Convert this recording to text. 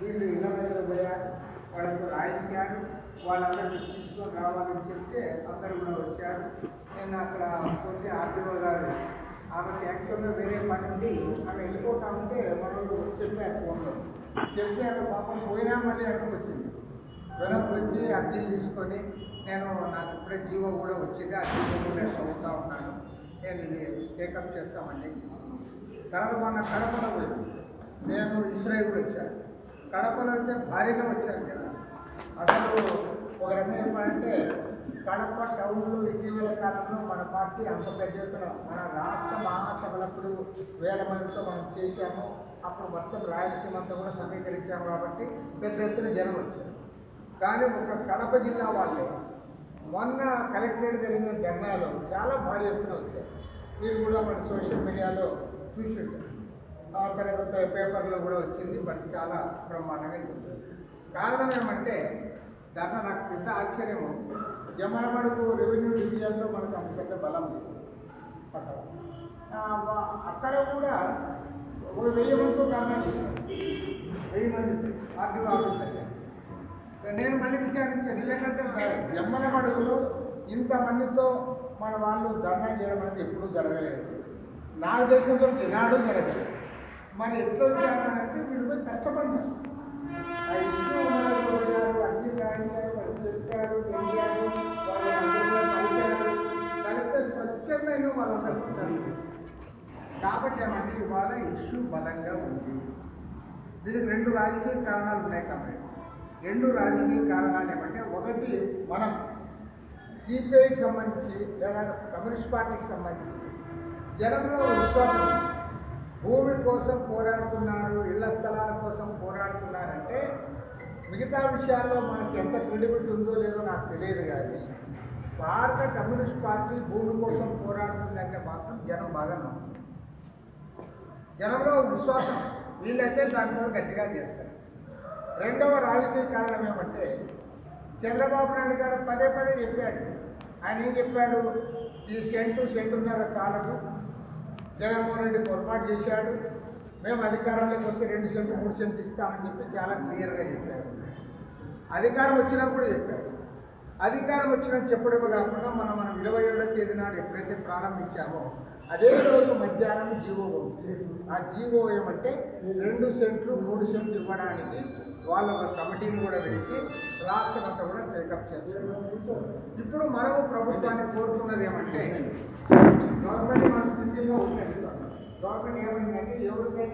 వీళ్ళు ఇళ్ళ మీద పోయారు, వాళ్ళతో రాయించారు. వాళ్ళందరినీ తీసుకొని రావాలని చెప్తే అందరూ కూడా వచ్చారు. నేను అక్కడ పోతే ఆర్డీఓ గారు ఆమెకి యాక్చువల్గా వేరే పని ఉండి ఆమె వెళ్ళిపోతా ఉంటే మనోళ్ళు చెప్పారు ఫోన్లో. చెప్పారు పాపం పోయినా మళ్ళీ అక్కడికి వచ్చింది. వెనక్కి వచ్చి అర్జీలు తీసుకొని నాకు ఇప్పుడే జీవో కూడా వచ్చింది, ఆ జీవో కూడా నేను చదువుతూ ఉన్నాను, నేను ఇది టేకప్ చేస్తామండి. కడపలో పోయింది. నేను ఇస్రాయిల్ కూడా వచ్చాను. కడపలో అయితే భారీగా వచ్చాను కదా. అసలు ఒక రకంగా చెప్పాలంటే కడప టౌన్లో ఇటీవల కాలంలో మన పార్టీ అంత పెద్ద ఎత్తున మన రాష్ట్ర మహాసభలప్పుడు వేల మందితో మనం చేశాము. అప్పుడు మొత్తం రాయలసీమ అంతా కూడా సమీకరించాము కాబట్టి పెద్ద ఎత్తున జనం వచ్చారు. కానీ ఒక కడప జిల్లా వాళ్ళే మొన్న కలెక్టరేట్ జరిగిన ధర్నాలో చాలా భారీ ఎత్తున వచ్చారు. మీరు కూడా మన సోషల్ మీడియాలో చూసి ఉంటారు, తర్వాత పేపర్లో కూడా వచ్చింది. బట్ చాలా బ్రహ్మాండంగా చెప్తారు. కారణం ఏమంటే దాంట్లో నాకు పెద్ద ఆశ్చర్యము, జమ్మలమడుగు రెవెన్యూ డివిజన్లో మనకు అంత పెద్ద బలం లేదు. అక్కడ కూడా 1000 మందితో ధర్నా చేశారు. 1000 మంది ఆర్డీఓ ఆఫీస్ దగ్గర. నేను మళ్ళీ విచారించాను, ఎందుకంటే జమ్మలమడుగులో ఇంతమందితో మన వాళ్ళు ధర్నా చేయడం అనేది ఎప్పుడూ జరగలేదు. నాకు తెలిసినంత ఈనాడు జరగలేదు. మరి ఎట్లా వచ్చారంటే వీళ్ళు పోయి కష్టపడ్డారు. ఆ ఇష్టం ఉన్నారు, అన్ని రాయించారు, వాళ్ళు చెప్పారు, తెలియారు, వాళ్ళు కలిపారు, కలిపితే స్వచ్ఛమైన వాళ్ళు సరిపోతారు. కాబట్టి ఏమంటే ఇవాళ ఇష్యూ బలంగా ఉంది. దీనికి 2 రాజకీయ కారణాలు ఉన్నాయి. కాబట్టి 2 రాజకీయ కారణాలు ఏమంటే, ఒకటి మనం సిపిఐకి సంబంధించి లేదా కమ్యూనిస్ట్ పార్టీకి సంబంధించి జనంలో విశ్వాసం, భూమి కోసం పోరాడుతున్నారు, ఇళ్ల స్థలాల కోసం పోరాడుతున్నారంటే మిగతా విషయాల్లో మనకి ఎంత క్రెడిబిలిటీ ఉందో లేదో నాకు తెలియదు. కానీ భారత కమ్యూనిస్ట్ పార్టీ భూమి కోసం పోరాడుతుందంటే మాత్రం జనం బాగా నమ్ముతుంది. జనంలో విశ్వాసం, వీళ్ళైతే దానిలో గట్టిగా చేస్తారు. రెండవ రాజకీయ కారణం ఏమంటే, చంద్రబాబు నాయుడు గారు పదే చెప్పాడు. ఆయన ఏం చెప్పాడు, ఈ సెంటున్నర చాలదు, జగన్మోహన్ రెడ్డి పొరపాటు చేశాడు, మేము అధికారంలోకి వస్తే 2 సెంట్లు 3 సెంట్లు ఇస్తామని చెప్పి చాలా క్లియర్గా చెప్పారు. అధికారం వచ్చినప్పుడు చెప్పారు. అధికారం వచ్చినట్టు చెప్పడమే కాకుండా మనం 27వ తేదీ నాడు ఎప్పుడైతే ప్రారంభించామో అదే రోజు మధ్యాహ్నం జీవో పంపించారు. ఆ జీవో ఏమంటే 2 సెంట్లు 3 సెంట్లు ఇవ్వడానికి వాళ్ళ ఒక కమిటీని కూడా వేసి రాష్ట్రం అంతా కూడా టేకప్ చేస్తారు. ఇప్పుడు మనము ప్రభుత్వాన్ని కోరుతున్నది ఏమంటే, గవర్నమెంట్ మన స్థితిలో ఉంటుంది. గవర్నమెంట్ ఏమైందంటే ఎవరికైతే